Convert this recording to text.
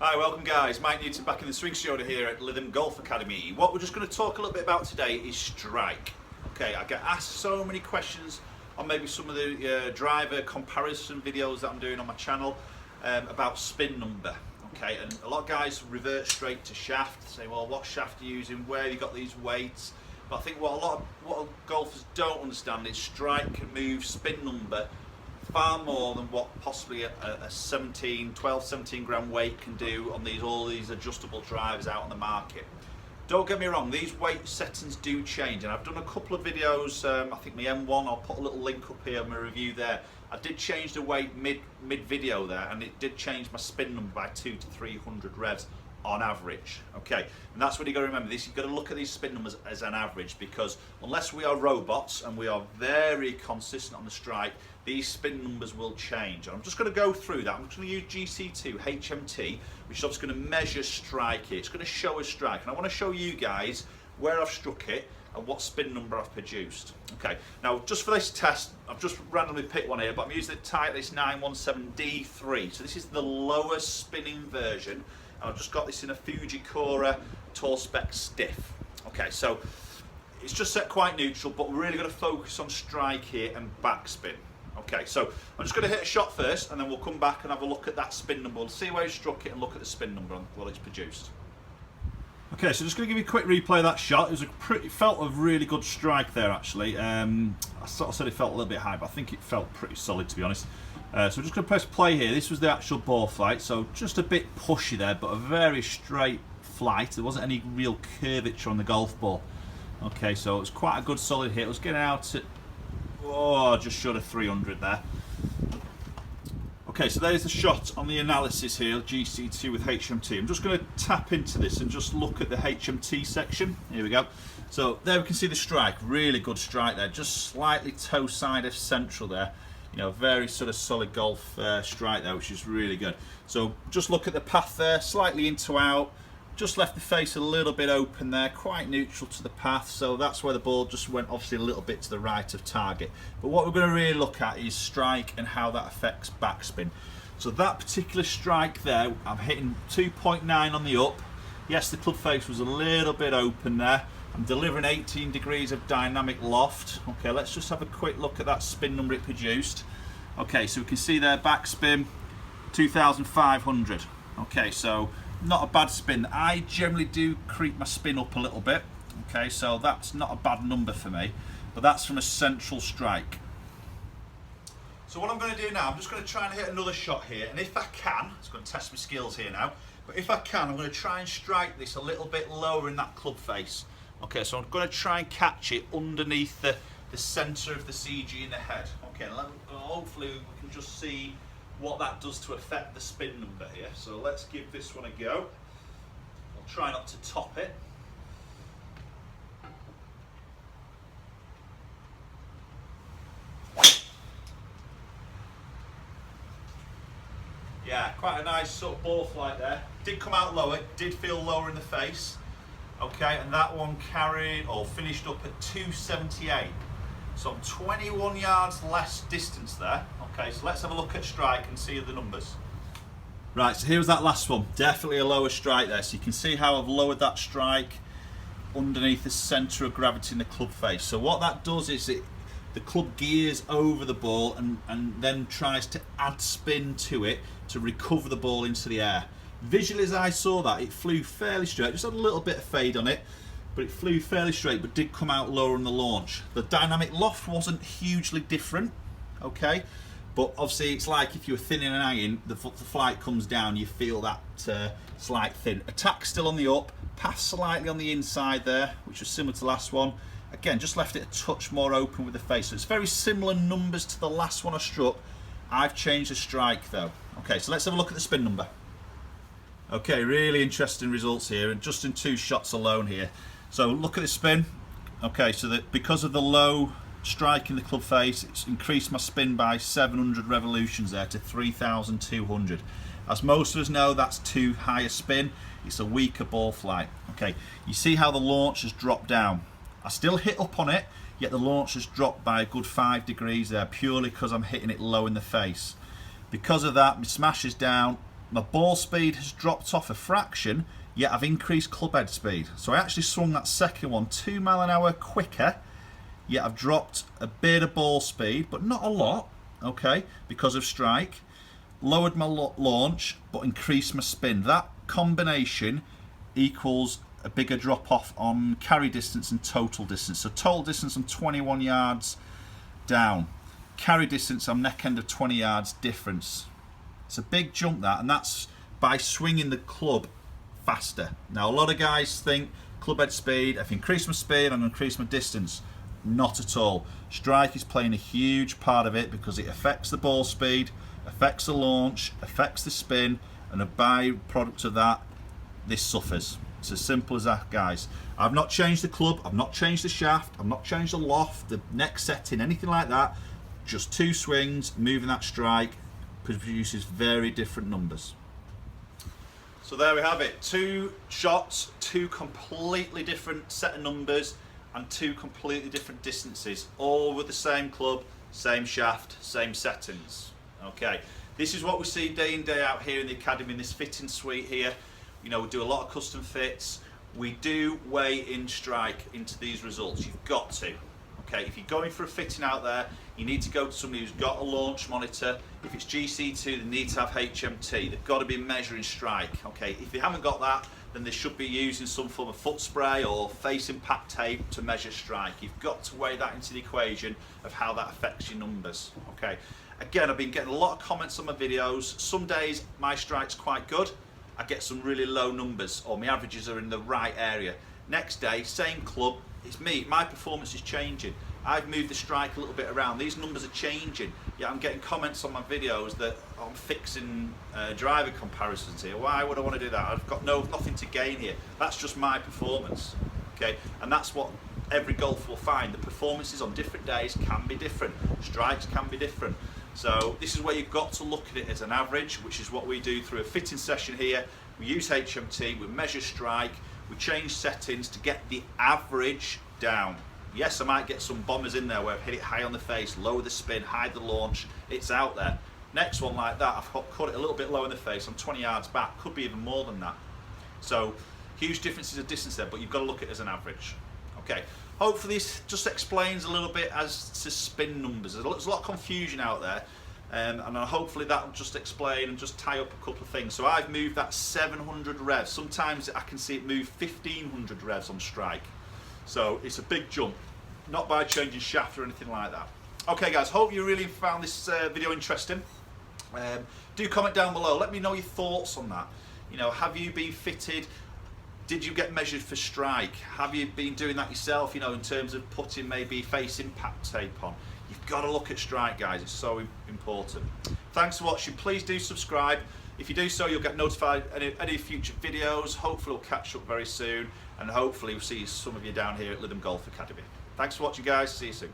Hi, welcome guys. Mike Newton back in the swing studio here at Lytham Golf Academy. What we're just going to talk a little bit about today is strike. Okay, I get asked so many questions on maybe some of the driver comparison videos that I'm doing on my channel about spin number. Okay, and a lot of guys revert straight to shaft, say, well, what shaft are you using, where have you got these weights? But I think what golfers don't understand is strike can move spin number far more than what possibly a 12, 17 gram weight can do on all these adjustable drivers out on the market. Don't get me wrong, these weight settings do change, and I've done a couple of videos, I think my M1, I'll put a little link up here, my review there. I did change the weight mid video there, and it did change my spin number by 200 to 300 revs on average. Okay, and that's what you got to remember. You've got to look at these spin numbers as an average, because unless we are robots and we are very consistent on the strike, these spin numbers will change. And I'm just going to go through that. I'm just going to use GC2 HMT, which is obviously going to measure strike here. It's going to show us strike, and I want to show you guys where I've struck it and what spin number I've produced. Okay, now just for this test, I've just randomly picked one here, but I'm using the Titleist 917D3. So this is the lowest spinning version. I've just got this in a Fujikura tall spec stiff. Okay, so it's just set quite neutral, but we're really going to focus on strike here and backspin. Okay, so I'm just going to hit a shot first, and then we'll come back and have a look at that spin number. We'll see where he struck it and look at the spin number and what it's produced. Okay, so just going to give you a quick replay of that shot. It felt a really good strike there, actually. I sort of said it felt a little bit high, but I think it felt pretty solid, to be honest. So I'm just going to press play here. This was the actual ball flight, so just a bit pushy there, but a very straight flight. There wasn't any real curvature on the golf ball. Okay, so it was quite a good solid hit. It was getting out at, just short of 300 there. Okay, so there's the shot on the analysis here, GC2 with HMT. I'm just going to tap into this and just look at the HMT section. Here we go. So there we can see the strike, really good strike there, just slightly toe side of central there. You know, very sort of solid golf strike there, which is really good. So just look at the path there, slightly into out, just left the face a little bit open there, quite neutral to the path, so that's where the ball just went obviously a little bit to the right of target. But what we're going to really look at is strike and how that affects backspin. So that particular strike there, I'm hitting 2.9 on the up. Yes, the club face was a little bit open there. I'm delivering 18 degrees of dynamic loft. Okay, let's just have a quick look at that spin number it produced. Okay, so we can see there backspin 2,500. Okay, so not a bad spin. I generally do creep my spin up a little bit. Okay, so that's not a bad number for me, but that's from a central strike. So what I'm going to do now, I'm just going to try and hit another shot here, and if I can, it's going to test my skills here now, but if I can, I'm going to try and strike this a little bit lower in that club face. Okay, so I'm going to try and catch it underneath the centre of the CG in the head. Okay, hopefully we can just see what that does to affect the spin number here. So let's give this one a go. I'll try not to top it. Yeah, quite a nice sort of ball flight there. Did come out lower, did feel lower in the face. Okay, and that one finished up at 278. So I'm 21 yards less distance there. Okay, so let's have a look at strike and see the numbers. Right, so here's that last one. Definitely a lower strike there. So you can see how I've lowered that strike underneath the centre of gravity in the club face. So what that does is the club gears over the ball and then tries to add spin to it to recover the ball into the air. Visually, as I saw that, it flew fairly straight. Just had a little bit of fade on it, but it flew fairly straight, but did come out lower on the launch. The dynamic loft wasn't hugely different, okay? But obviously, it's like if you were thinning and hanging, the flight comes down, you feel that slight thin. Attack still on the up, path slightly on the inside there, which was similar to the last one. Again, just left it a touch more open with the face. So it's very similar numbers to the last one I struck. I've changed the strike though. Okay, so let's have a look at the spin number. Okay, really interesting results here, and just in 2 shots alone here. So look at the spin. Okay, so that because of the low strike in the club face, it's increased my spin by 700 revolutions there to 3,200. As most of us know, that's too high a spin. It's a weaker ball flight. Okay, you see how the launch has dropped down. I still hit up on it, yet the launch has dropped by a good 5 degrees there, purely because I'm hitting it low in the face. Because of that, my smash is down, my ball speed has dropped off a fraction, yet I've increased club head speed. So I actually swung that second one 2 mile an hour quicker, yet I've dropped a bit of ball speed, but not a lot, okay, because of strike. Lowered my launch, but increased my spin. That combination equals a bigger drop off on carry distance and total distance. So total distance I'm 21 yards down. Carry distance I'm neck end of 20 yards difference. It's a big jump that, and that's by swinging the club faster. Now a lot of guys think club head speed, if I increase my speed, I'm going to increase my distance. Not at all. Strike is playing a huge part of it because it affects the ball speed, affects the launch, affects the spin, and a byproduct of that, this suffers. It's as simple as that, guys. I've not changed the club, I've not changed the shaft, I've not changed the loft, the neck setting, anything like that. Just 2 swings, moving that strike produces very different numbers. So there we have it. 2 shots, 2 completely different set of numbers, and 2 completely different distances, all with the same club, same shaft, same settings. Okay, this is what we see day in, day out here in the academy, in this fitting suite here. You know, we do a lot of custom fits. We do weigh in strike into these results. You've got to. Okay, if you're going for a fitting out there, you need to go to somebody who's got a launch monitor. If it's GC2, they need to have HMT. They've got to be measuring strike. Okay, if they haven't got that, then they should be using some form of foot spray or face impact tape to measure strike. You've got to weigh that into the equation of how that affects your numbers. Okay, again, I've been getting a lot of comments on my videos. Some days my strike's quite good, I get some really low numbers, or my averages are in the right area. Next day, same club, it's me, my performance is changing. I've moved the strike a little bit around, these numbers are changing. Yeah, I'm getting comments on my videos that I'm fixing driver comparisons here. Why would I want to do that? I've got nothing to gain here. That's just my performance, okay? And that's what every golfer will find. The performances on different days can be different. Strikes can be different. So this is where you've got to look at it as an average, which is what we do through a fitting session here. We use HMT, we measure strike, we change settings to get the average down. Yes, I might get some bombers in there where I've hit it high on the face, lower the spin, hide the launch, it's out there. Next one like that, I've cut it a little bit low in the face, I'm 20 yards back, could be even more than that. So huge differences of distance there, but you've got to look at it as an average. Okay, hopefully this just explains a little bit as to spin numbers. There's a lot of confusion out there, and hopefully that will just explain and just tie up a couple of things. So I've moved that 700 revs. Sometimes I can see it move 1500 revs on strike. So it's a big jump, not by changing shaft or anything like that. Okay guys, hope you really found this video interesting. Do comment down below, let me know your thoughts on that. You know, have you been fitted? Did you get measured for strike? Have you been doing that yourself, you know, in terms of putting maybe face impact tape on? You've got to look at strike, guys, it's so important. Thanks for watching, please do subscribe. If you do so, you'll get notified any future videos. Hopefully we'll catch up very soon, and hopefully we'll see some of you down here at Lytham Golf Academy. Thanks for watching, guys, see you soon.